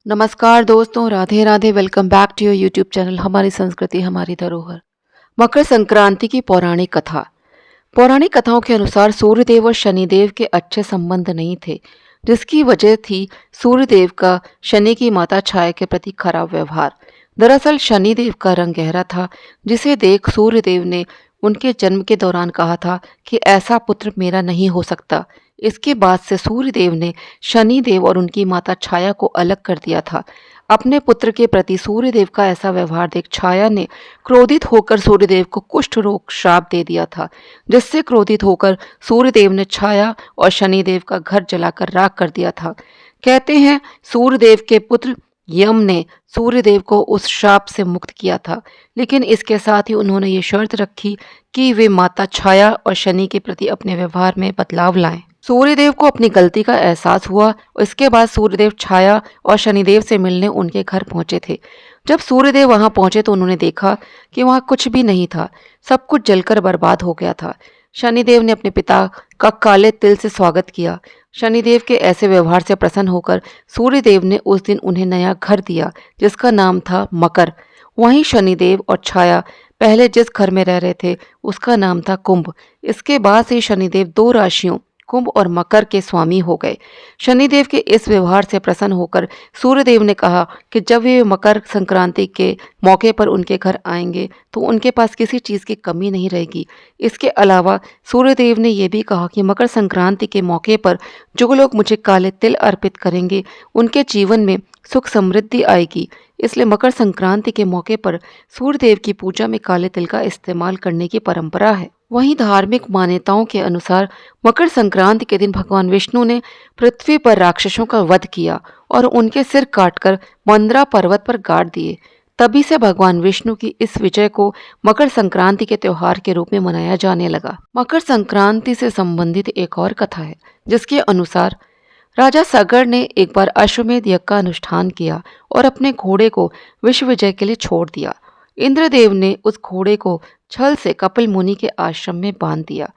नमस्कार दोस्तों, Radhe Radhe. Welcome back to your YouTube channel हमारी संस्कृति हमारी धरोहर। मकर संक्रांति की पौराणिक कथा। पौराणिक कथाओं के अनुसार सूर्यदेव और शनिदेव के अच्छे संबंध नहीं थे, जिसकी वजह थी सूर्यदेव का शनि की माता छाया के प्रति खराब व्यवहार। दरअसल शनिदेव का रंग गहरा था, जिसे देख सूर्यदेव ने उनके जन्म के दौरान कहा था कि ऐसा पुत्र मेरा नहीं हो सकता। इसके बाद से सूर्यदेव ने शनिदेव और उनकी माता छाया को अलग कर दिया था। अपने पुत्र के प्रति सूर्यदेव का ऐसा व्यवहार देख छाया ने क्रोधित होकर सूर्यदेव को कुष्ठ रोग श्राप दे दिया था, जिससे क्रोधित होकर सूर्यदेव ने छाया और शनिदेव का घर जलाकर राख कर दिया था। कहते हैं सूर्यदेव के पुत्र यम ने सूर्यदेव को उस श्राप से मुक्त किया था, लेकिन इसके साथ ही उन्होंने ये शर्त रखी कि वे माता छाया और शनि के प्रति अपने व्यवहार में बदलाव लाएं। सूर्यदेव को अपनी गलती का एहसास हुआ। इसके बाद सूर्यदेव छाया और शनिदेव से मिलने उनके घर पहुंचे थे। जब सूर्यदेव वहां पहुंचे तो उन्होंने देखा कि वहां कुछ भी नहीं था, सब कुछ जलकर बर्बाद हो गया था। शनिदेव ने अपने पिता का काले तिल से स्वागत किया। शनिदेव के ऐसे व्यवहार से प्रसन्न होकर सूर्यदेव ने उस दिन उन्हें नया घर दिया, जिसका नाम था मकर। वहीं शनिदेव और छाया पहले जिस घर में रह रहे थे उसका नाम था कुंभ। इसके बाद से शनिदेव दो राशियों कुंभ और मकर के स्वामी हो गए। शनिदेव के इस व्यवहार से प्रसन्न होकर सूर्यदेव ने कहा कि जब वे मकर संक्रांति के मौके पर उनके घर आएंगे तो उनके पास किसी चीज़ की कमी नहीं रहेगी। इसके अलावा सूर्यदेव ने यह भी कहा कि मकर संक्रांति के मौके पर जो लोग मुझे काले तिल अर्पित करेंगे उनके जीवन में सुख समृद्धि आएगी। इसलिए मकर संक्रांति के मौके पर सूर्यदेव की पूजा में काले तिल का इस्तेमाल करने की परंपरा है। वहीं धार्मिक मान्यताओं के अनुसार मकर संक्रांति के दिन भगवान विष्णु ने पृथ्वी पर राक्षसों का वध किया और उनके सिर काटकर मंदरा पर्वत पर गाड़ दिए। तभी से भगवान विष्णु की इस विजय को मकर संक्रांति के त्योहार के रूप में मनाया जाने लगा। मकर संक्रांति से संबंधित एक और कथा है, जिसके अनुसार राजा सागर ने एक बार अश्वमेध यज्ञ का अनुष्ठान किया और अपने घोड़े को विश्व विजय के लिए छोड़ दिया। इंद्रदेव ने उस घोड़े को छल से कपिल मुनि के आश्रम में बांध दिया।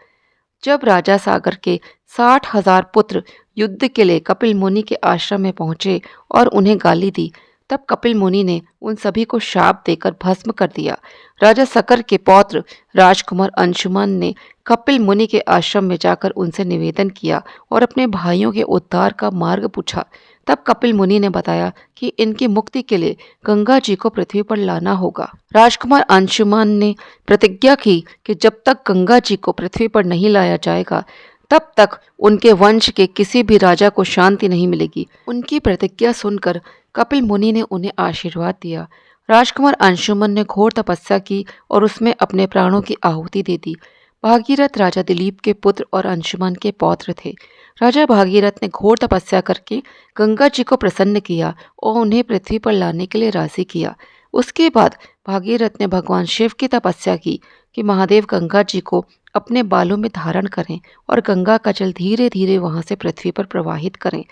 जब राजा सागर के 60,000 पुत्र युद्ध के लिए कपिल मुनि के आश्रम में पहुंचे और उन्हें गाली दी, तब कपिल मुनि ने उन सभी को शाप देकर भस्म कर दिया। राजा सागर के पौत्र राजकुमार अंशुमान ने कपिल मुनि के आश्रम में जाकर उनसे निवेदन किया और अपने भाइयों के उद्धार का मार्ग पूछा। तब कपिल मुनि ने बताया कि इनकी मुक्ति के लिए गंगा जी को पृथ्वी पर लाना होगा। राजकुमार अंशुमान ने प्रतिज्ञा की कि जब तक गंगा जी को पृथ्वी पर नहीं लाया जाएगा तब तक उनके वंश के किसी भी राजा को शांति नहीं मिलेगी। उनकी प्रतिज्ञा सुनकर कपिल मुनि ने उन्हें आशीर्वाद दिया। राजकुमार अंशुमन ने घोर तपस्या की और उसमें अपने प्राणों की आहुति दे दी। भागीरथ राजा दिलीप के पुत्र और अंशुमन के पौत्र थे। राजा भागीरथ ने घोर तपस्या करके गंगा जी को प्रसन्न किया और उन्हें पृथ्वी पर लाने के लिए राजी किया। उसके बाद भागीरथ ने भगवान शिव की तपस्या की कि महादेव गंगा जी को अपने बालों में धारण करें और गंगा का जल धीरे धीरे वहां से पृथ्वी पर प्रवाहित करें।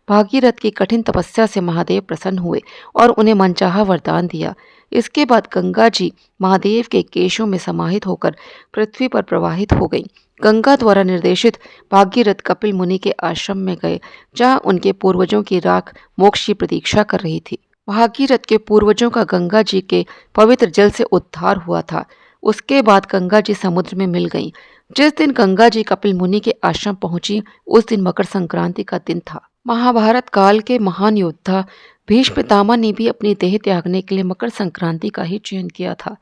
भागीरथ की कठिन तपस्या से महादेव प्रसन्न हुए और उन्हें मनचाहा वरदान दिया। इसके बाद गंगा जी महादेव के केशों में समाहित होकर पृथ्वी पर प्रवाहित हो गई। गंगा द्वारा निर्देशित भागीरथ कपिल मुनि के आश्रम में गए, जहां उनके पूर्वजों की राख मोक्ष की प्रतीक्षा कर रही थी। भागीरथ के पूर्वजों का गंगा जी के पवित्र जल से उद्धार हुआ था। उसके बाद गंगा जी समुद्र में मिल गईं। जिस दिन गंगा जी कपिल मुनि के आश्रम पहुंची उस दिन मकर संक्रांति का दिन था। महाभारत काल के महान योद्धा भीष्म पितामह ने भी अपनी देह त्यागने के लिए मकर संक्रांति का ही चयन किया था।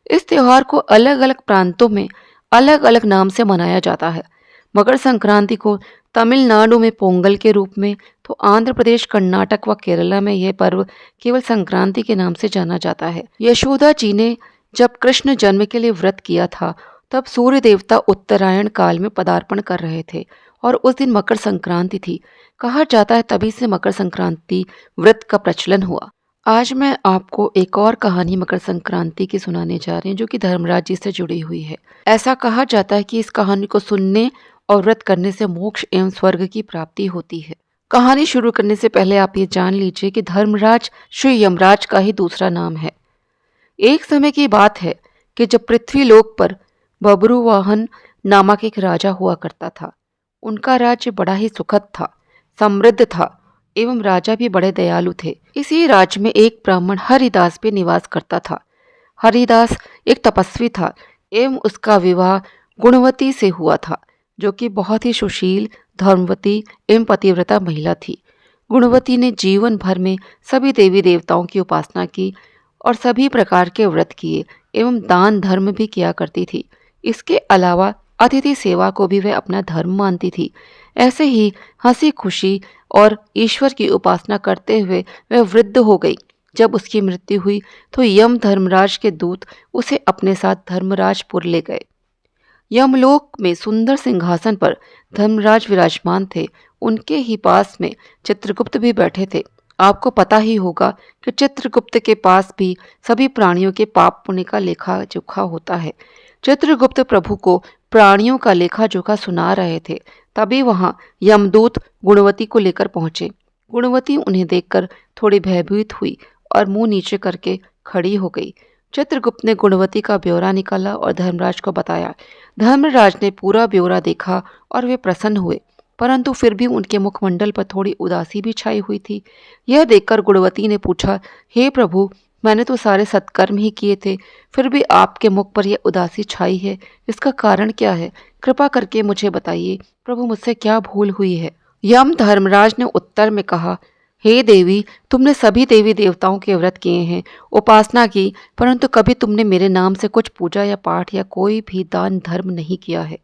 इस त्योहार को अलग अलग प्रांतों में अलग अलग नाम से मनाया जाता है। मकर संक्रांति को तमिलनाडु में पोंगल के रूप में, तो आंध्र प्रदेश, कर्नाटक व केरला में यह पर्व केवल संक्रांति के नाम से जाना जाता है। यशोदा जी ने जब कृष्ण जन्म के लिए व्रत किया था तब सूर्य देवता उत्तरायण काल में पदार्पण कर रहे थे और उस दिन मकर संक्रांति थी। कहा जाता है तभी से मकर संक्रांति व्रत का प्रचलन हुआ। आज मैं आपको एक और कहानी मकर संक्रांति की सुनाने जा रही हूँ, जो कि धर्मराज जी से जुड़ी हुई है। ऐसा कहा जाता है कि इस कहानी को सुनने और व्रत करने से मोक्ष एवं स्वर्ग की प्राप्ति होती है। कहानी शुरू करने से पहले आप ये जान लीजिए कि धर्मराज श्री यमराज का ही दूसरा नाम है। एक समय की बात है कि जब पृथ्वी लोक पर बब्रुवाहन नामक एक राजा हुआ करता था। उनका राज्य बड़ा ही सुखद था, समृद्ध था। एवं राजा भी बड़े दयालु थे। इसी राज्य में एक ब्राह्मण हरिदास भी निवास करता था। हरिदास एक तपस्वी था एवं उसका विवाह गुणवती से हुआ था, जो कि बहुत ही सुशील, धर्मवती एवं पतिव्रता महिला थी। गुणवती ने जीवन भर में सभी देवी देवताओं की उपासना की और सभी प्रकार के व्रत किए एवं दान धर्म भी किया करती थी। इसके अलावा अतिथि सेवा को भी वह अपना धर्म मानती थी। ऐसे ही हंसी खुशी और ईश्वर की उपासना करते हुए वह वृद्ध हो गई। जब उसकी मृत्यु हुई तो यम धर्मराज के दूत उसे अपने साथ धर्मराजपुर ले गए। यमलोक में सुंदर सिंहासन पर धर्मराज विराजमान थे। उनके ही पास में चित्रगुप्त भी बैठे थे। आपको पता ही होगा कि चित्रगुप्त के पास भी सभी प्राणियों के पाप पुण्य का लेखा जोखा होता है। चित्रगुप्त प्रभु को प्राणियों का लेखा जोखा सुना रहे थे। तभी वहां यमदूत गुणवती को लेकर पहुंचे। गुणवती उन्हें देखकर थोड़ी भयभीत हुई और मुंह नीचे करके खड़ी हो गई। चित्रगुप्त ने गुणवती का ब्यौरा निकाला और धर्मराज को बताया। धर्मराज ने पूरा ब्यौरा देखा और वे प्रसन्न हुए, परंतु फिर भी उनके मुखमंडल पर थोड़ी उदासी भी छाई हुई थी। यह देखकर गुणवती ने पूछा, हे प्रभु, मैंने तो सारे सत्कर्म ही किए थे, फिर भी आपके मुख पर यह उदासी छाई है, इसका कारण क्या है? कृपा करके मुझे बताइए, प्रभु मुझसे क्या भूल हुई है? यम धर्मराज ने उत्तर में कहा, हे देवी, तुमने सभी देवी देवताओं के व्रत किए हैं, उपासना की, परंतु कभी तुमने मेरे नाम से कुछ पूजा या पाठ या कोई भी दान धर्म नहीं किया है।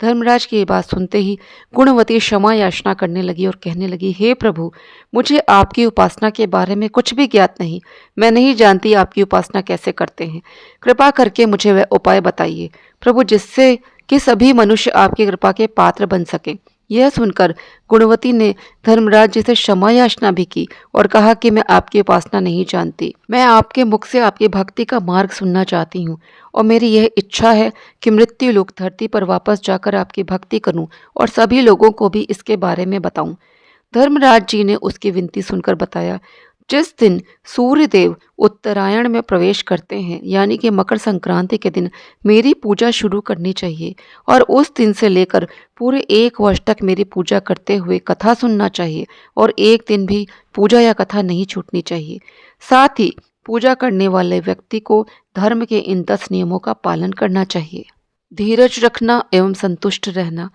धर्मराज की ये बात सुनते ही गुणवती क्षमा याचना करने लगी और कहने लगी, हे प्रभु, मुझे आपकी उपासना के बारे में कुछ भी ज्ञात नहीं। मैं नहीं जानती आपकी उपासना कैसे करते हैं। कृपा करके मुझे वह उपाय बताइए प्रभु, जिससे कि सभी मनुष्य आपकी कृपा के पात्र बन सकें। यह सुनकर गुणवती ने धर्मराज जी से क्षमा याचना भी की और कहा कि मैं आपकी उपासना नहीं जानती। मैं आपके मुख से आपकी भक्ति का मार्ग सुनना चाहती हूँ और मेरी यह इच्छा है कि मृत्यु लोक धरती पर वापस जाकर आपकी भक्ति करूं और सभी लोगों को भी इसके बारे में बताऊं। धर्मराज जी ने उसकी विनती सुनकर बताया, जिस दिन सूर्यदेव उत्तरायण में प्रवेश करते हैं, यानी कि मकर संक्रांति के दिन मेरी पूजा शुरू करनी चाहिए और उस दिन से लेकर पूरे 1 वर्ष तक मेरी पूजा करते हुए कथा सुनना चाहिए और एक दिन भी पूजा या कथा नहीं छूटनी चाहिए। साथ ही पूजा करने वाले व्यक्ति को धर्म के इन 10 नियमों का पालन करना चाहिए। धीरज रखना एवं संतुष्ट रहना,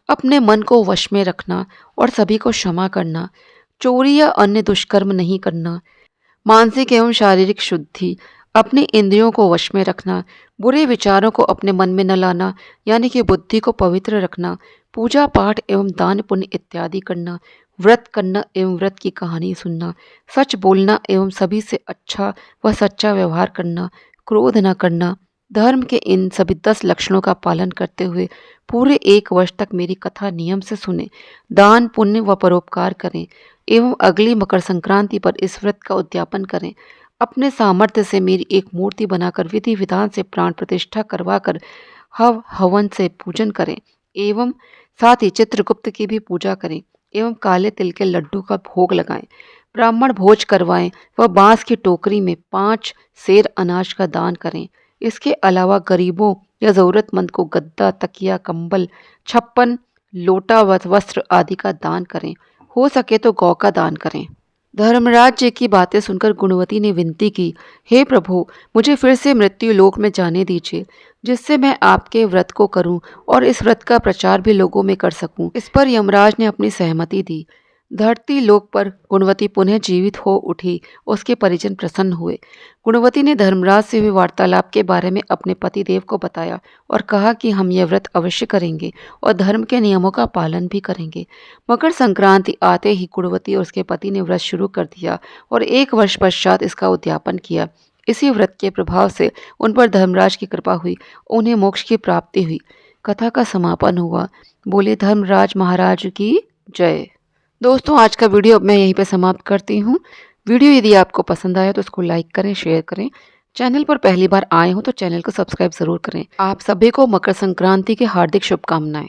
अपने मन को वश में रखना और सभी को क्षमा करना, चोरी या अन्य दुष्कर्म नहीं करना, मानसिक एवं शारीरिक शुद्धि, अपने इंद्रियों को वश में रखना, बुरे विचारों को अपने मन में न लाना, यानी कि बुद्धि को पवित्र रखना, पूजा पाठ एवं दान पुण्य इत्यादि करना, व्रत करना एवं व्रत की कहानी सुनना, सच बोलना एवं सभी से अच्छा व सच्चा व्यवहार करना, क्रोध न करना। धर्म के इन सभी 10 लक्षणों का पालन करते हुए पूरे 1 वर्ष तक मेरी कथा नियम से सुने, दान पुण्य व परोपकार करें एवं अगली मकर संक्रांति पर इस व्रत का उद्यापन करें। अपने सामर्थ्य से मेरी एक मूर्ति बनाकर विधि विधान से प्राण प्रतिष्ठा करवाकर हव हवन से पूजन करें एवं साथ ही चित्रगुप्त की भी पूजा करें एवं काले तिल के लड्डू का भोग लगाएं, ब्राह्मण भोज करवाएं व बांस की टोकरी में 5 सेर अनाज का दान करें। इसके अलावा गरीबों या जरूरतमंद को गद्दा, तकिया, कंबल, 56 लोटा व वस्त्र आदि का दान करें। हो सके तो गौ का दान करें। धर्मराज जी की बातें सुनकर गुणवती ने विनती की, हे प्रभु, मुझे फिर से मृत्यु लोक में जाने दीजिए, जिससे मैं आपके व्रत को करूं और इस व्रत का प्रचार भी लोगों में कर सकूं। इस पर यमराज ने अपनी सहमति दी। धरती लोक पर गुणवती पुनः जीवित हो उठी। उसके परिजन प्रसन्न हुए। गुणवती ने धर्मराज से हुए वार्तालाप के बारे में अपने पतिदेव को बताया और कहा कि हम यह व्रत अवश्य करेंगे और धर्म के नियमों का पालन भी करेंगे। मकर संक्रांति आते ही गुणवती और उसके पति ने व्रत शुरू कर दिया और 1 वर्ष पश्चात इसका उद्यापन किया। इसी व्रत के प्रभाव से उन पर धर्मराज की कृपा हुई, उन्हें मोक्ष की प्राप्ति हुई। कथा का समापन हुआ। बोले धर्मराज महाराज की जय। दोस्तों, आज का वीडियो मैं यहीं पे समाप्त करती हूँ। वीडियो यदि आपको पसंद आया तो उसको लाइक करें, शेयर करें। चैनल पर पहली बार आए हो तो चैनल को सब्सक्राइब ज़रूर करें। आप सभी को मकर संक्रांति की हार्दिक शुभकामनाएं।